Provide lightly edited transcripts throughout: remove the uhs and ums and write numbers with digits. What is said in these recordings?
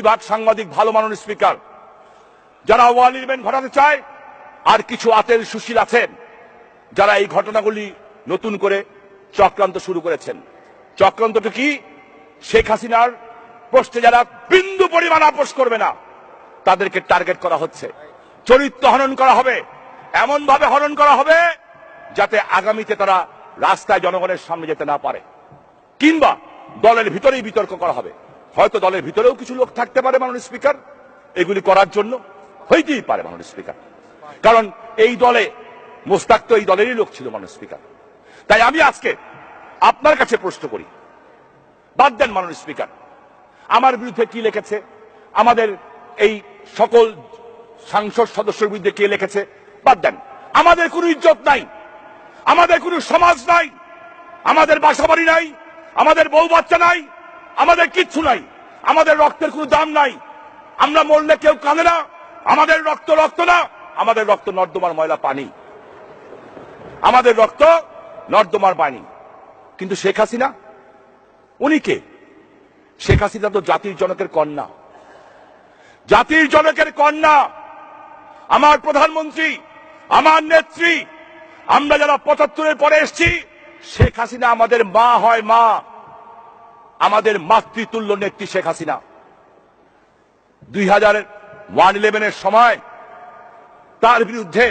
ভাগ সাংবাদিক ভালো মানুষ স্পিকার, যারা ওয়াল ইভেন্ট ঘটাতে চায়, আর কিছু আতেল সুশীল আছেন যারা এই ঘটনাগুলি নতুন করে চক্রান্ত শুরু করেছেন। চক্রান্তটা কি? শেখ হাসিনার প্রশ্নে যারা বিন্দু পরিমাণ আপোষ করবে না তাদেরকে টার্গেট করা হচ্ছে, চরিত্র হনন করা হবে, এমন ভাবে হনন করা হবে যাতে আগামীতে তারা রাস্তায় জনগণের সামনে যেতে না পারে, কিংবা দলের ভিতরেই বিতর্ক করা হবে। হয়তো দলের ভিতরেও কিছু লোক থাকতে পারে মাননীয় স্পিকার এগুলি করার জন্য, হইতেই পারে মাননীয় স্পিকার, কারণ এই দলে মোস্তাক তো এই দলেরই লোক ছিল মাননীয় স্পিকার। তাই আমি আজকে আপনার কাছে প্রশ্ন করি, বাদ দেন মাননীয় স্পিকার আমার বিরুদ্ধে কি লিখেছে, আমাদের এই সকল সংসদ সদস্যের বিরুদ্ধে কে লিখেছে, বাদ দেন। আমাদের কোনো ইজ্জত নাই, আমাদের কোনো সমাজ নাই, আমাদের বাসাবাড়ি নাই, আমাদের বউ বাচ্চা নাই, আমাদের কিচ্ছু নাই, আমাদের রক্তের কোনো দাম নাই। আমরা মরলে কেউ কাঁদে না, আমাদের রক্ত রক্ত না, আমাদের রক্ত নর্দমার ময়লা পানি, আমাদের রক্ত নর্দমার পানি। কিন্তু শেখ হাসিনা, উনি কে? শেখ হাসিনা তো জাতির জনকের কন্যা, জাতির জনকের কন্যা, আমার প্রধানমন্ত্রী, আমার নেত্রী। আমরা যারা ৭৫-এর পরে এসেছি, শেখ হাসিনা আমাদের মা হয়, মা, আমাদের মাতৃতুল্য নেত্রী শেখ হাসিনা। 2001-11 সময় তার বিরুদ্ধে,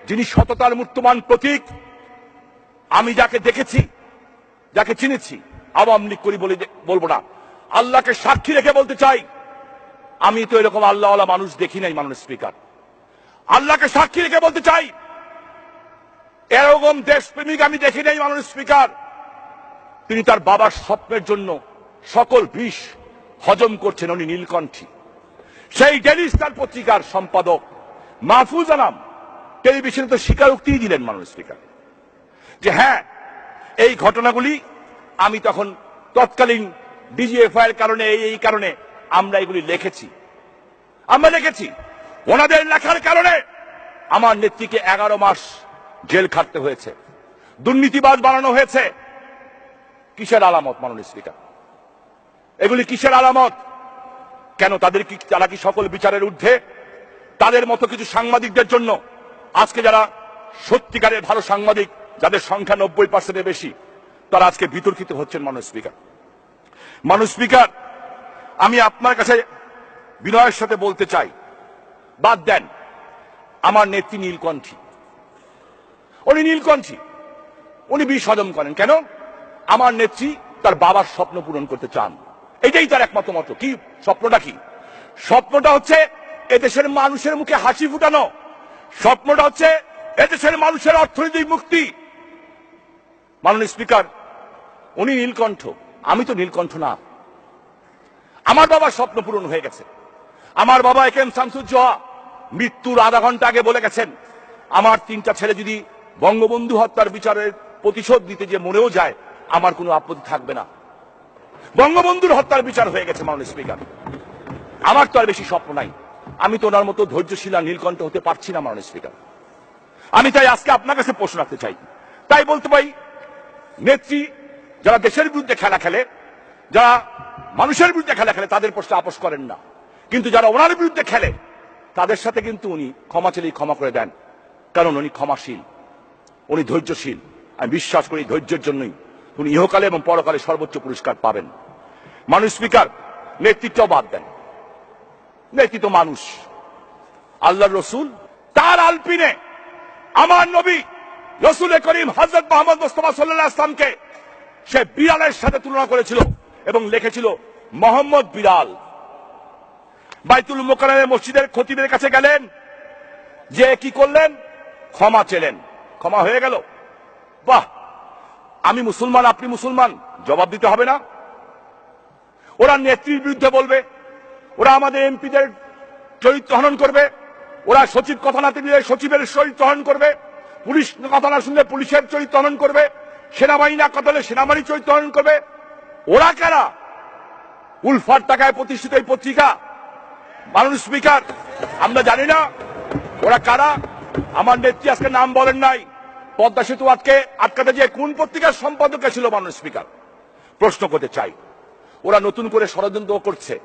যিনি সততার মূর্তমান প্রতীক, আমি যাকে দেখেছি, যাকে চিনেছি, আওয়ামী লীগ করি বলবো না, আল্লাহকে সাক্ষী রেখে বলতে চাই, আমি তো এরকম আল্লাহওয়ালা মানুষ দেখি নাই মাননীয় স্পিকার। আল্লাহকে সাক্ষী রেখে বলতে চাই, এরকম দেশপ্রেমিক আমি দেখি নাই মাননীয় স্পিকার। তিনি তার বাবার স্বপ্নের জন্য সকল বিষ হজম করছেন, উনি নীলকণ্ঠী। সেই ডেইলি স্টার পত্রিকার সম্পাদক মাহফুজ আনাম টেলিভিশনে তো স্বীকারোক্তি দিলেন মাননীয় স্পিকার যে হ্যাঁ, এই ঘটনাগুলি আমি তখন তৎকালীন ডিজিএফআই এর কারণে, এই কারণে আমরা এগুলি লিখেছি, আমরা লিখেছি। ওনাদের লেখার কারণে আমার নেত্রীকে 11 মাস জেল খাটতে হয়েছে, দুর্নীতিবাজ বানানো হয়েছে। কিসের আলামত মাননীয় স্পিকার? এগুলি কিসের আলামত? কেন তারা কি সকল বিচারের ঊর্ধ্বে? তাদের মতো কিছু সাংবাদিকদের জন্য আজকে যারা সত্যিকারের ভালো সাংবাদিক, যাদের সংখ্যা 90%-এর বেশি, তারা আজকে বিতর্কিত হচ্ছেন মাননীয় স্পিকার। মাননীয় স্পিকার, আমি আপনার কাছে বিনয়ের সাথে বলতে চাই, বাদ দেন আমার নেত্রী নীলকণ্ঠী, উনি নীলকণ্ঠী, উনি বিষ হজম করেন কেন? আমার নেত্রী তার বাবার স্বপ্ন পূরণ করতে চান, এটাই তার একমাত্র মত। কি স্বপ্নটা? কি স্বপ্নটা? হচ্ছে এদেশের মানুষের মুখে হাসি ফুটানো, স্বপ্নটা হচ্ছে এদেশের মানুষের অর্থনৈতিক মুক্তি। মাননীয় স্পিকার, উনি নীলকণ্ঠ, আমি তো নীলকণ্ঠ না। আমার বাবার স্বপ্ন পূরণ হয়ে গেছে। আমার বাবা একেএম শামসুজ্জোহা মৃত্যুর আধা ঘন্টা আগে বলে গেছেন, আমার 3টা ছেলে যদি বঙ্গবন্ধু হত্যার বিচারের প্রতিশোধ দিতে যে মরেও যায়, আমার কোনো আপত্তি থাকবে না। বঙ্গবন্ধুর হত্যার বিচার হয়ে গেছে মাননীয় স্পিকার, আমার তো আর বেশি স্বপ্ন নাই। আমি তো ওনার মতো ধৈর্যশীল আর নীলকণ্ঠ হতে পারছি না মাননীয় স্পিকার। আমি তাই আজকে আপনার কাছে প্রশ্ন রাখতে চাই, তাই বলতে পারি, নেত্রী যারা দেশের বিরুদ্ধে খেলা খেলে, যারা মানুষের বিরুদ্ধে খেলা খেলে, তাদের প্রশ্নে আপোষ করেন না, কিন্তু যারা ওনার বিরুদ্ধে খেলে তাদের সাথে কিন্তু উনি ক্ষমা চাইলেই ক্ষমা করে দেন, কারণ উনি ক্ষমাশীল, উনি ধৈর্যশীল। আমি বিশ্বাস করি ধৈর্যের জন্যই উনি ইহকালে এবং পরকালে সর্বোচ্চ পুরস্কার পাবেন। মাননীয় স্পিকার, নেতৃত্ব বাদ দেন, নেতৃত্ব মানুষ, আল্লাহর রসুল, তার আলপিনে আমার নবী রসুল করিম হযরত মুহাম্মদ মুস্তাফা সাল্লাল্লাহু আলাইহি ওয়াসাল্লামকে সে বিড়ালের সাথে তুলনা করেছিল এবং লিখেছিল মোহাম্মদ বিড়াল। বাইতুল মুকাররমের মসজিদের খতিবের কাছে গেলেন, যে কি করলেন? ক্ষমা চেলেন, ক্ষমা হয়ে গেল। বাহ, আমি মুসলমান, আপনি মুসলমান, জবাব দিতে হবে না? ওরা নেত্রীর বিরুদ্ধে বলবে, ওরা আমাদের এমপিদের চরিত্র হনন করবে, ওরা সচিব কথা না দিলে সচিবের চরিত্র হনন করবে, পুলিশ কথা না শুনলে পুলিশের চরিত্র হনন করবে, সেনাবাহিনী না কথা হলে সেনাবাহিনীর চরিত্র হনন করবে। ওরা কারা? উলফার টাকায় প্রতিষ্ঠিত এই পত্রিকা। মাননীয় স্পিকার, আমরা জানি না ওরা কারা। আমার নেত্রী আজকে নাম বলেন নাই, পদ্মা সেতু আটকাতে যে কোন পত্রিকার সম্পাদক ছিল মাননীয় স্পিকার? প্রশ্ন করতে চাই। ওরা নতুন করে ষড়যন্ত্র করছে,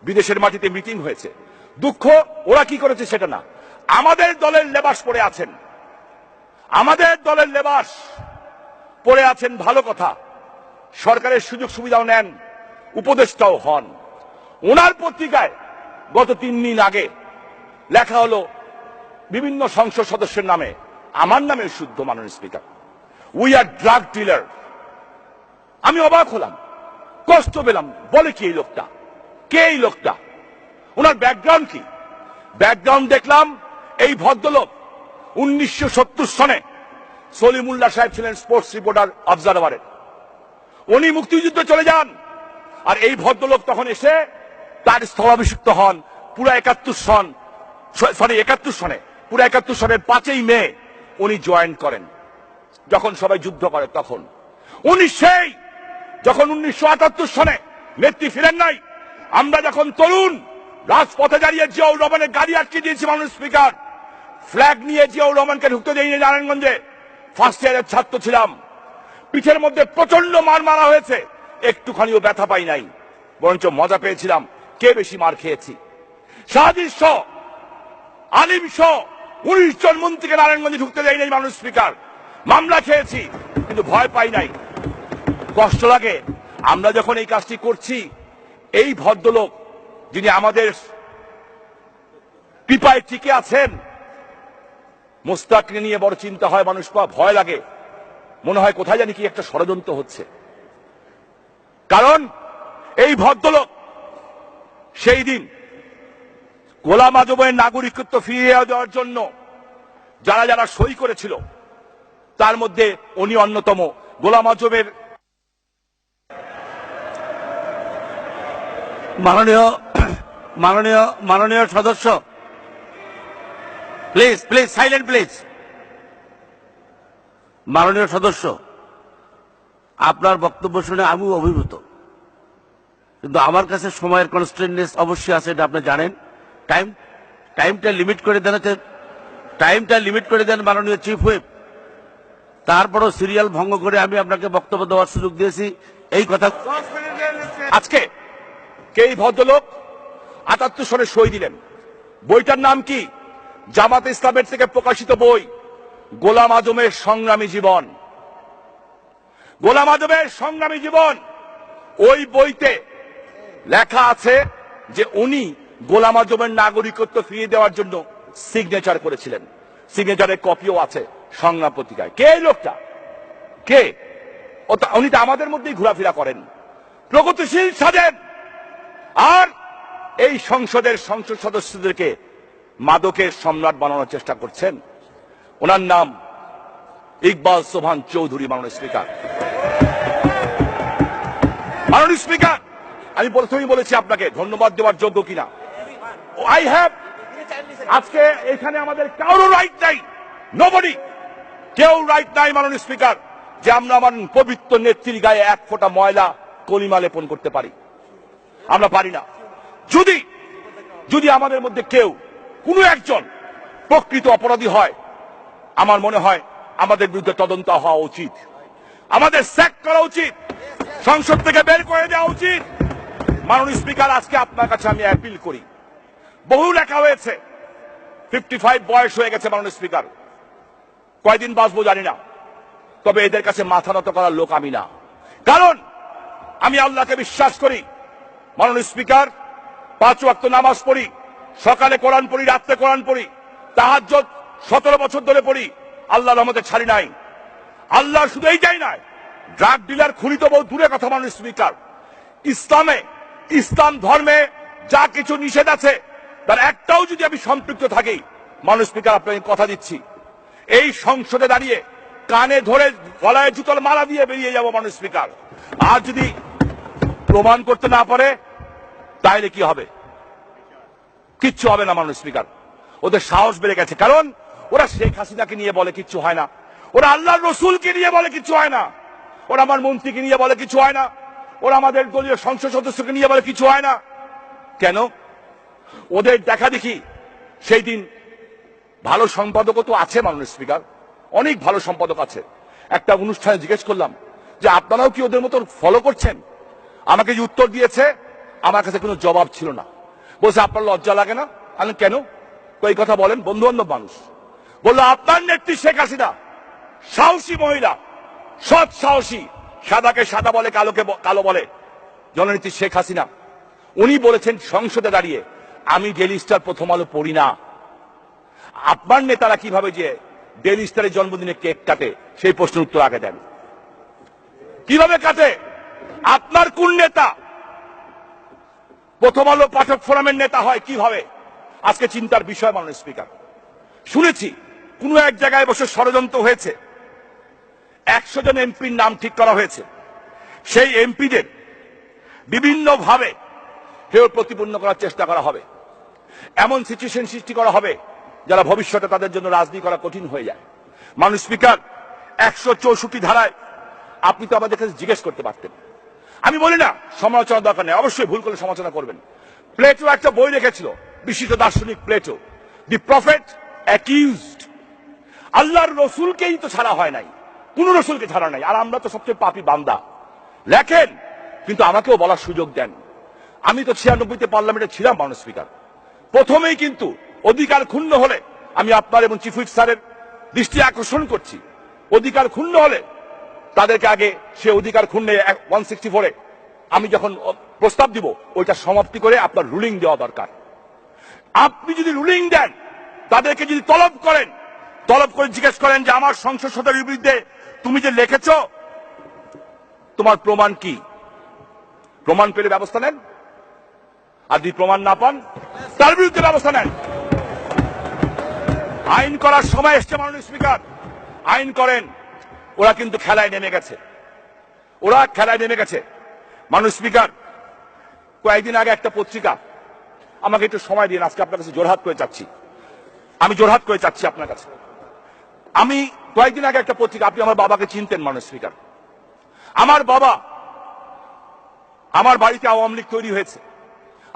বিদেশের মাটিতে মিটিং হয়েছে। দুঃখ ওরা কি করেছে সেটা না, আমাদের দলের লেবাস পরে আছেন, আমাদের দলের লেবাস পরে আছেন, ভালো কথা, সরকারের সুযোগ সুবিধাও নেন, উপদেষ্টাও হন। ওনার পত্রিকায় গত 3 দিন আগে লেখা হলো বিভিন্ন সংসদ সদস্যের নামে, আমার নামে শুদ্ধ, মাননীয় speaker, we are drug dealer. আমি অবাক হলাম, কষ্ট পেলাম, বলে কি এই লোকটা, কে এই লোকটা, ওনার ব্যাকগ্রাউন্ড কি? ব্যাকগ্রাউন্ড দেখলাম, এই ভদ্রলোক 1970 সনে সলিমুল্লাহ সাহেব ছিলেন স্পোর্টস রিপোর্টার অবজারভারের, উনি মুক্তিযুদ্ধে চলে যান, আর এই ভদ্রলোক তখন এসে তার স্থলাভিষিক্ত হন পুরো 71 সনে, পুরো 71 সনের 5ই মে উনি জয়েন করেন। যখন সবাই যুদ্ধ করে তখন উনি সেই, যখন 1978 সনে নেত্রী ফিরেন নাই, আমরা যখন তরুণ রাজপথে দাঁড়িয়ে জিয়াউর রহমানের গাড়ি আটকে দিয়েছি, মাননীয় স্পিকার, ফ্ল্যাগ নিয়ে জিয়াউর রহমানকে ঢুকতে দেয়নি নারায়ণগঞ্জে, ফার্স্ট ইয়ারের ছাত্র ছিলাম, পিঠের মধ্যে প্রচন্ড মার মারা হয়েছে, একটুখানিও ব্যথা পাই নাই, বরঞ্চ মজা পেয়েছিলাম। কে বেশি মার খেয়েছি? শাহজির সহ, আলিম সহ 19 জন মন্ত্রীকে নারায়ণগঞ্জে ঢুকতে দেয় নাই, মাননীয় স্পিকার, মামলা খেয়েছি, কিন্তু ভয় পাই নাই। কষ্ট লাগে আমরা যখন এই কাজটি করছি, এই ভদ্রলোক যিনি আমাদের কৃপায় টিকে আছেন, মোস্তাককে নিয়ে বড় চিন্তা হয়, মানুষ ভয় লাগে, মনে হয় কোথায় জানি কি একটা ষড়যন্ত্র হচ্ছে। কারণ এই ভদ্রলোক সেই দিন গোলাম আজমের নাগরিকত্ব ফিরিয়ে দেওয়ার জন্য যারা যারা সই করেছিল, তার মধ্যে উনি অন্যতম। গোলাম আজমের মাননীয় সদস্য, প্লিজ প্লিজ সাইলেন্ট প্লিজ। মাননীয় সদস্য, আপনার বক্তব্য শুনে আমিও অভিভূত, কিন্তু আমার কাছে সময়ের কনস্ট্রেন্টনেস অবশ্যই আছে, এটা আপনি জানেন। টাইমটা লিমিট করে দেন, মাননীয় চিফ হুইপ। তারপরও সিরিয়াল ভঙ্গ করে আমি আপনাকে বক্তব্য দেওয়ার সুযোগ দিয়েছি। এই কথা আজকে কে এই ভদ্রলোক 78 সনে সই দিলেন, বইটার নাম কি? জামাতে ইসলামের থেকে প্রকাশিত বই, গোলাম আজমের সংগ্রামী জীবন। গোলাম আজমের সংগ্রামী জীবন, ওই বইতে লেখা আছে যে উনি গোলাম আজমের নাগরিকত্ব ফিরিয়ে দেওয়ার জন্য সিগনেচার করেছিলেন, সিগনেচারের কপিও আছে সংগ্রাম পত্রিকায়। কে এই লোকটা, কে? উনি তো আমাদের মধ্যেই ঘোরাফেরা করেন, প্রগতিশীল সাজেন, আর এই সংসদের সংসদ সদস্যদেরকে মাদকের সম্রাট বানানোর চেষ্টা করছেন। ওনার নাম ইকবাল সোবহান চৌধুরী। মাননীয় স্পিকার, আমি প্রথমেই বলেছি আপনাকে ধন্যবাদ দেওয়ার যোগ্য কিনা। আই হ্যাভ, আজকে এখানে আমাদের কারো রাইট নাই, নোবডি, কেউ রাইট নাই মাননীয় স্পিকার, যে আমরা আমার পবিত্র নেত্রীর গায়ে 1 ফোঁটা ময়লা কলিমা লেপন করতে পারি, আমরা পারি না। যদি আমাদের মধ্যে কেউ কোনো একজন প্রকৃত অপরাধী হয়, আমার মনে হয় আমাদের বিরুদ্ধে তদন্ত হওয়া উচিত, আমাদের স্যাক করা উচিত, সংসদ থেকে বের করে দেওয়া উচিত। মাননীয় স্পিকার, আজকে আপনার কাছে আমি অ্যাপিল করি, বহু লেখা হয়েছে, 55 বয়স হয়ে গেছে মাননীয় স্পিকার, কয়দিন বাঁচবো জানি না, তবে এদের কাছে মাথা নত করার লোক আমি না। কারণ আমি আল্লাহকে বিশ্বাস করি মাননীয় স্পিকার, 5 ওয়াক্ত নামাজ পড়ি, সকালে কোরআন পড়ি, রাত্রে কোরআন পড়ি, তাহাজ্জুদ 17 বছর ধরে পড়ি, আল্লাহর রহমতে ছাড়ি নাই। আল্লাহ শুধু এইটাই নয়, ড্রাগ ডিলার খুনি তো বহু দূরে কথা মাননীয় স্পিকার, ইসলাম ধর্মে যা কিছু নিষেধ আছে তার একটাও যদি আমি সম্পৃক্ত থাকি, মাননীয় স্পিকার আপনাকে কথা দিচ্ছি, এই সংসদে দাঁড়িয়ে কানে ধরে গলায় জুতোর মালা দিয়ে বেরিয়ে যাব মাননীয় স্পিকার। আর যদি প্রমাণ করতে না পারে তাহলে কি হবে? কিচ্ছু হবে না মাননীয় স্পিকার। ওদের সাহস বেড়ে গেছে, কারণ ওরা শেখ হাসিনাকে নিয়ে বলে কিচ্ছু হয় না, ওরা আল্লাহর রসুলকে নিয়ে বলে কিচ্ছু হয় না, ওরা আমার মন্ত্রীকে নিয়ে বলে কিছু হয় না, ওরা আমাদের দলীয় সংসদ সদস্যকে নিয়ে বলে কিছু হয় না। কেন? ওদের দেখা দেখি সেই দিন ভালো সম্পাদকও তো আছে মাননীয় স্পিকার, অনেক ভালো সম্পাদক আছে। একটা অনুষ্ঠানে জিজ্ঞেস করলাম যে আপনারাও কি ওদের মতো ফলো করছেন? আমাকে যে উত্তর দিয়েছে, আমার কাছে কোনো জবাব ছিল না। বলছে আপনার লজ্জা লাগে না? আমি কেন? এই কথা বলেন, বন্ধু বান্ধব মানুষ। বললো আপনার নেত্রী শেখ হাসিনা সাহসী মহিলা, সৎ সাহসী, সাদাকে সাদা বলে, কালোকে কালো বলে জননেত্রী শেখ হাসিনা। উনি বলেছেন সংসদে দাঁড়িয়ে, আমি ডেইলি স্টার প্রথম আলো পড়ি না। আপনার নেতারা কিভাবে যে ডেইলি স্টারের জন্মদিনে কেক কাটে সেই প্রশ্নের উত্তর আগে দেন। কিভাবে কাটে? আপনার কোন নেতা প্রথম আলো পাঠক ফোরামের নেতা হয় কিভাবে? আজকে চিন্তার বিষয় মাননীয় স্পিকার। শুনেছি কোন এক জায়গায় বসে ষড়যন্ত্র হয়েছে, 100 জন এমপির নাম ঠিক করা হয়েছে। সেই এমপিদের বিভিন্নভাবে হেয় প্রতিপন্ন করার চেষ্টা করা হবে, এমন সিচুয়েশন সৃষ্টি করা হবে যারা ভবিষ্যতে তাদের জন্য রাজনীতি করা কঠিন হয়ে যায়। মাননীয় স্পিকার, 164 ধারায় আপনি তো আমাদের কাছে জিজ্ঞেস করতে পারতেন। আমি বলি না সমালোচনা দরকার নেই, অবশ্যই ভুল করে সমালোচনা করবেন। প্লেটো একটা বই লিখেছিল, বিশিষ্ট দার্শনিক প্লেটো, দি প্রফেট অ্যাকিউজড। আল্লাহর রসুলকেই তো ছাড়া হয় নাই, কোন রসুলকে ছাড়া নাই, আর আমরা তো সবচেয়ে পাপী বান্দা। লেখেন, কিন্তু আমাকেও বলার সুযোগ দেন। আমি তো 96-তে পার্লামেন্টে ছিলাম মাননীয় স্পিকার। প্রথমেই কিন্তু অধিকার ক্ষুণ্ণ হলে, আমি আপনার এবং চিফ হুইপ স্যারের দৃষ্টি আকর্ষণ করছি, অধিকার ক্ষুণ্ণ হলে তাদেরকে আগে সে অধিকার ক্ষুণ্ণে 164-এ আমি যখন প্রস্তাব দিব ওইটা সমাপ্তি করে আপনার রুলিং দেওয়া দরকার। আপনি যদি রুলিং দেন, তাদেরকে যদি তলব করেন, তলব করে জিজ্ঞেস করেন যে আমার সংসদ সদস্যের বিরুদ্ধে তুমি যে লিখেছ তোমার প্রমাণ কি, প্রমাণ পেলে ব্যবস্থা নেন, আর যদি প্রমাণ না পান তার বিরুদ্ধে ব্যবস্থা নেন। আইন করার সময় এসছে মাননীয় স্পিকার, আইন করেন। ওরা কিন্তু খেলায় নেমে গেছে, ওরা খেলায় নেমে গেছে। মাননীয় স্পিকার, কয়েকদিন আগে একটা পত্রিকা, আমাকে একটু সময় দিন, আজকে আপনার কাছে জোরহাত করে চাচ্ছি, আমি জোরহাত করে চাচ্ছি আপনার কাছে। আমি কয়েকদিন আগে একটা পত্রিকা, আপনি আমার বাবাকে চিনতেন মাননীয় স্পিকার। আমার বাবা, আমার বাড়িতে আওয়ামী লীগ তৈরি হয়েছে,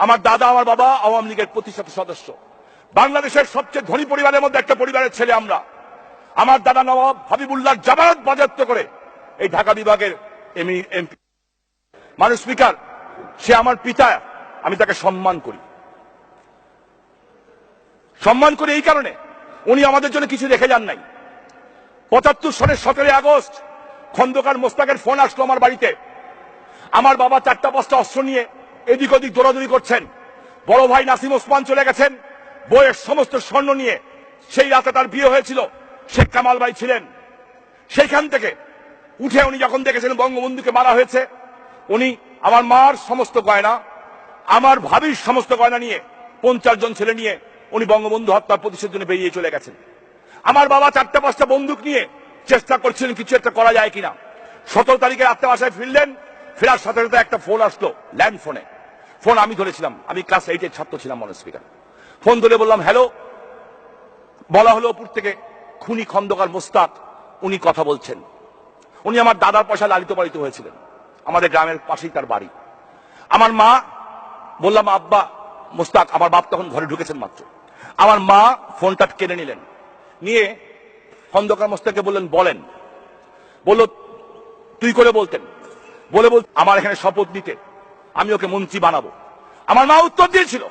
আমার দাদা আমার বাবা আওয়ামী লীগের প্রতিষ্ঠাতা সদস্য। বাংলাদেশের সবচেয়ে ধনী পরিবারের মধ্যে একটা পরিবারের ছেলে আমরা। আমার দাদা নবাব হাবিবুল্লাহ জামানত বাজেয়াপ্ত করে এই ঢাকা বিভাগের এমপি। মাননীয় স্পিকার, সে আমার পিতা, আমি তাকে সম্মান করি। সম্মান করি এই কারণে, উনি আমাদের জন্য কিছু রেখে যান নাই। 75 সালের 17 আগস্ট খন্দকার মোস্তাকের ফোন আসলো আমার বাড়িতে। আমার বাবা 4টা-5টা অস্ত্র নিয়ে এদিক ওদিক দৌড়াদৌড়ি করছেন। বড় ভাই নাসিম ওসমান চলে গেছেন বইয়ের সমস্ত স্বর্ণ নিয়ে। সেই রাতে তার বিয়ে হয়েছিল, শেখ কামাল ভাই ছিলেন। সেইখান থেকে উঠে উনি যখন দেখেছেন বঙ্গবন্ধুকে মারা হয়েছে, উনি আমার মার সমস্ত গয়না, আমার ভাবির সমস্ত গয়না নিয়ে 50 জন ছেলে নিয়ে উনি বঙ্গবন্ধু হত্যার প্রতিশোধের জন্য বেরিয়ে চলে গেছেন। আমার বাবা 4টা-5টা বন্দুক নিয়ে চেষ্টা করছিলেন কিছু একটা করা যায় কিনা। 17 তারিখে রাত্রে বাসায় ফিরলেন, ফেরার সাথে সাথে একটা ফোন আসলো, ল্যান্ড ফোনে। ফোন আমি ধরেছিলাম, আমি ক্লাস 8-এর ছাত্র ছিলাম মাননীয় স্পিকার। ফোন ধরে বললাম হ্যালো। বলা হলো উপর থেকে খুনি খন্দকার মোস্তাক উনি কথা বলছেন। উনি আমার দাদার পয়সা লালিত পালিত হয়েছিলেন, আমাদের গ্রামের পাশেই তার বাড়ি। আমার মা, বললাম আব্বা মোস্তাক, আমার বাপ তখন ঘরে ঢুকেছেন মাত্র। আমার মা ফোনটা কেড়ে নিলেন, নিয়ে খন্দকার মোস্তাককে বললেন বলেন। বলল তুই করে বলতেন, বলে আমার এখানে শপথ নিতে, আমি ওকে মন্ত্রী বানাবো। আমার মা উত্তর দিয়েছিল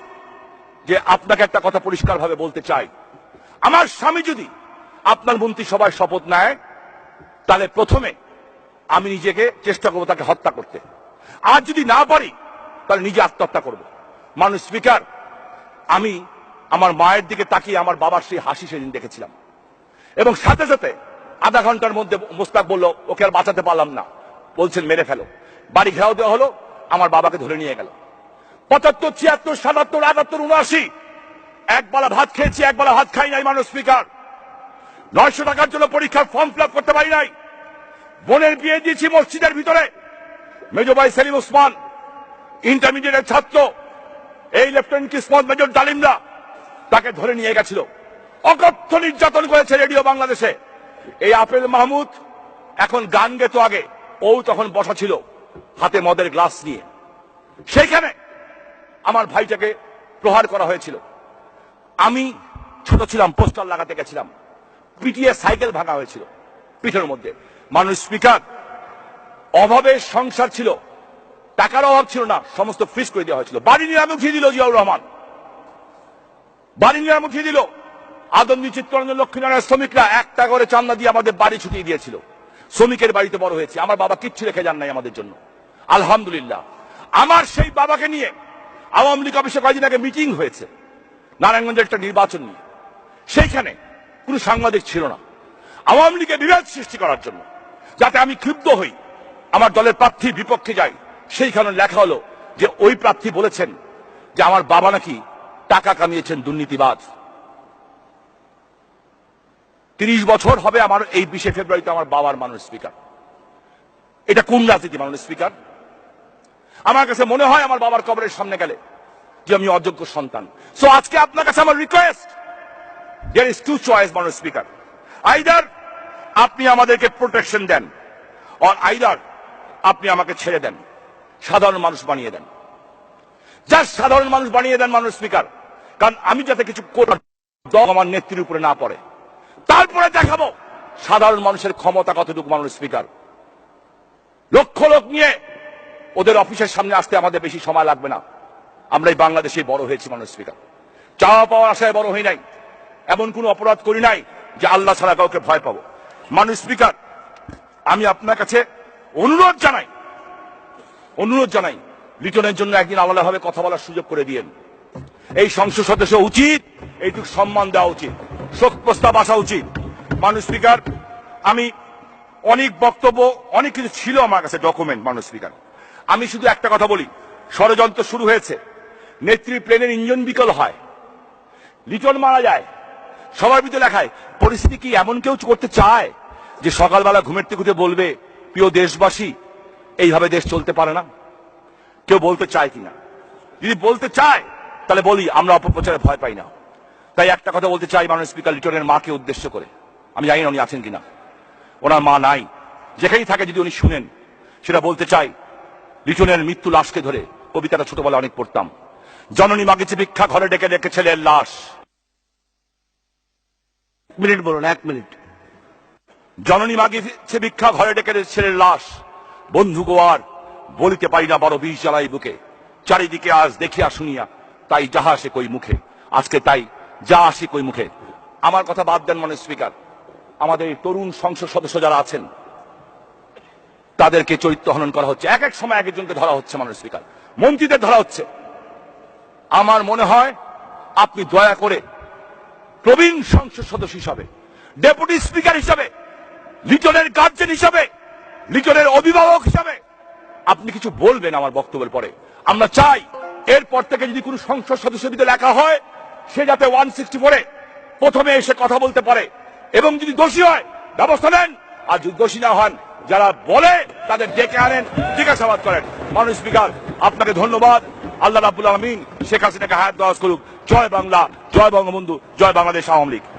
যে আপনাকে একটা কথা পরিষ্কারভাবে বলতে চাই, আমার স্বামী যদি আপনার মন্ত্রী সভায় শপথ নেয়, তাহলে প্রথমে আমি নিজেকে চেষ্টা করবো তাকে হত্যা করতে, আর যদি না পারি তাহলে নিজে আত্মহত্যা করব। মাননীয় স্পিকার, আমি আমার মায়ের দিকে তাকিয়ে আমার বাবার সেই হাসি সেদিন দেখেছিলাম, এবং সাথে সাথে আধা ঘন্টার মধ্যে মোস্তাক বলল ওকে আর বাঁচাতে পারলাম না, বলছেন মেরে ফেলো। বাড়ি ঘেরাও দেওয়া হলো, আমার বাবাকে ধরে নিয়ে গেল। 75, 76, 77, 78, 79 একবেলা ভাত খেয়েছি, একবেলা ভাত খাই নাই মাননীয় স্পিকার। 900 টাকার জন্য পরীক্ষার ফর্ম ফিল আপ করতে পারি নাই। বোনের বিয়ে দিয়েছি মসজিদের ভিতরে। মেজো ভাই সেলিম ওসমান ইন্টারমিডিয়েটের ছাত্র, এই লেফটেন্যান্ট কিসমত মেজর ডালিমরা তাকে ধরে নিয়ে গেছিল, অকথ্য নির্যাতন করেছে রেডিও বাংলাদেশে। এই আপেল মাহমুদ এখন গান গেতো, আগে ও তখন বসা ছিল হাতে মদের গ্লাস নিয়ে। সেইখানে আমার ভাইটাকে প্রহার করা হয়েছিল। আমি ছোট ছিলাম, পোস্টার লাগাতে গেছিলাম, পিটিয়ে সাইকেল ভাঙা হয়েছিল পিঠের মধ্যে। মাননীয় স্পিকার, অভাবের সংসার ছিল, টাকার অভাব ছিল না, সমস্ত ফ্রিজ করে দেওয়া হয়েছিল। বাড়ি নিরামে উঠিয়ে দিল জিয়াউর রহমান, বাড়ি নিরামে উঠিয়ে দিল। আদমজি চিত্তরঞ্জন লক্ষ্মীনারায়ণ শ্রমিকরা 1 টাকা করে চান্দা দিয়ে আমাদের বাড়ি ছুটিয়ে দিয়েছিল। শ্রমিকের বাড়িতে বড় হয়েছে, আমার বাবা কিচ্ছু রেখে যান নাই আমাদের জন্য, আলহামদুলিল্লাহ। আমার সেই বাবাকে নিয়ে আওয়ামী লীগ অফিসে কয়েকদিন আগে মিটিং হয়েছে নারায়ণগঞ্জের একটা নির্বাচন নিয়ে। সেইখানে কোনো সাংবাদিক ছিল না, আওয়ামী লীগের বিভেদ সৃষ্টি করার জন্য, যাতে আমি ক্ষুব্ধ হই, আমার দলের প্রার্থীর বিপক্ষে যাই। সেইখানে লেখা হলো যে ওই প্রার্থী বলেছেন যে আমার বাবা নাকি টাকা কামিয়েছেন, দুর্নীতিবাজ। 30 বছর হবে আমার এই 20 ফেব্রুয়ারিতে আমার বাবার মাননীয় স্পিকার। এটা কোন রাজনীতি মাননীয় স্পিকার? আমার কাছে মনে হয় আমার বাবার কবরের সামনে গেলে যে আমি অযোগ্য সন্তান। সো আজকে আপনার কাছে আমার request, there is two choice মাননীয় স্পিকার, আইদার আপনি আমাদেরকে প্রোটেকশন দেন, অর আইদার আপনি আমাকে ছেড়ে দেন, সাধারণ মানুষ বানিয়ে দেন। জাস্ট সাধারণ মানুষ বানিয়ে দেন মাননীয় স্পিকার, কারণ আমি যাতে কিছু আমার নেত্রীর উপরে না পড়ে, তারপরে দেখাবো সাধারণ মানুষের ক্ষমতা কতটুকু মাননীয় স্পিকার। লক্ষ লোক নিয়ে ওদের অফিসের সামনে আসতে আমাদের বেশি সময় লাগবে না। আমরা এই বাংলাদেশে বড় হয়েছি মাননীয় স্পিকার, চাওয়া পাওয়ার আশায় বড় হই নাই, এমন কোন অপরাধ করি নাই যে আল্লাহ ছাড়া কাউকে ভয় পাবো। মাননীয় স্পিকার, আমি আপনার কাছে অনুরোধ জানাই লিটনের জন্য একদিন আলাদাভাবে কথা বলার সুযোগ করে দিয়েন। এই সংসদ সদস্য উচিত এইটুকু সম্মান দেওয়া উচিত, শোক প্রস্তাব আসা উচিত। মাননীয় স্পিকার, আমি অনেক বক্তব্য, অনেক কিছু ছিল আমার কাছে ডকুমেন্ট। মাননীয় স্পিকার, আমি শুধু একটা কথা বলি, ষড়যন্ত্র শুরু হয়েছে, নেত্রী প্লেনের ইঞ্জিন বিকল হয়, লিটন মারা যায়, সবার ভিতরে লেখায়। পরিস্থিতি কি এমন কেউ করতে চায় যে সকালবেলা ঘুমের থেকে বলবে প্রিয় দেশবাসী এইভাবে দেশ চলতে পারে না? কেউ বলতে চায় কিনা? যদি বলতে চায় তাহলে বলি, আমরা অপপ্রচারে ভয় পাই না। তাই একটা কথা বলতে চাই মাননীয় স্পিকার, লিটনের মাকে উদ্দেশ্য করে। আমি জানি না উনি আছেন কিনা, ওনার মা নাই, যেখানেই থাকে যদি উনি শুনেন, সেটা বলতে চাই। লিটনের মৃত্যু লাশকে ধরে কবিতাটা ছোটবেলা অনেক পড়তাম। জননী মাগেছে ভিক্ষা, ঘরে ডেকে ডেকে ছেলের লাশ। মিনিট বলুন, 1 মিনিট। জননী মাগেছে ভিক্ষা, ঘরে ডেকে ছেলের লাশ। বন্ধু গোয়ার বলিতে পারি না, বড় বিষ জ্বালাই বুকে। চারিদিকে আজ দেখিয়া শুনিয়া, তাই যাহা আসে কই মুখে। আজকে তাই যা আসে কই মুখে। আমার কথা বাদ দেন মাননীয় স্পিকার, আমাদের এই তরুণ সংসদ সদস্য যারা আছেন তাদেরকে চরিত্র হনন করা হচ্ছে, এক এক সময় এক একজনকে ধরা হচ্ছে মাননীয় স্পিকার, মন্ত্রীদের ধরা হচ্ছে। আমার মনে হয় আপনি দয়া করে প্রবীণ সংসদ সদস্য হিসাবে, ডেপুটি স্পিকার হিসাবে, লিটনের গার্জেন হিসাবে, লিটনের অভিভাবক হিসাবে আপনি কিছু বলবেন আমার বক্তব্যের পরে। আমরা চাই এরপর থেকে যদি কোনো সংসদ সদস্যের ভিতরে লেখা হয়, সে যাতে 164-এ প্রথমে এসে কথা বলতে পারে, এবং যদি দোষী হয় ব্যবস্থা নেন, আর যদি দোষী না হন, যারা বলে তাদের ডেকে আনেন, জিজ্ঞাসাবাদ করেন। মাননীয় স্পিকার, আপনাকে ধন্যবাদ। আল্লাহ রাব্বুল আলামিন শেখ হাসিনাকে হায়াত দরাজ করুক। জয় বাংলা, জয় বঙ্গবন্ধু, জয় বাংলাদেশ আওয়ামী লীগ।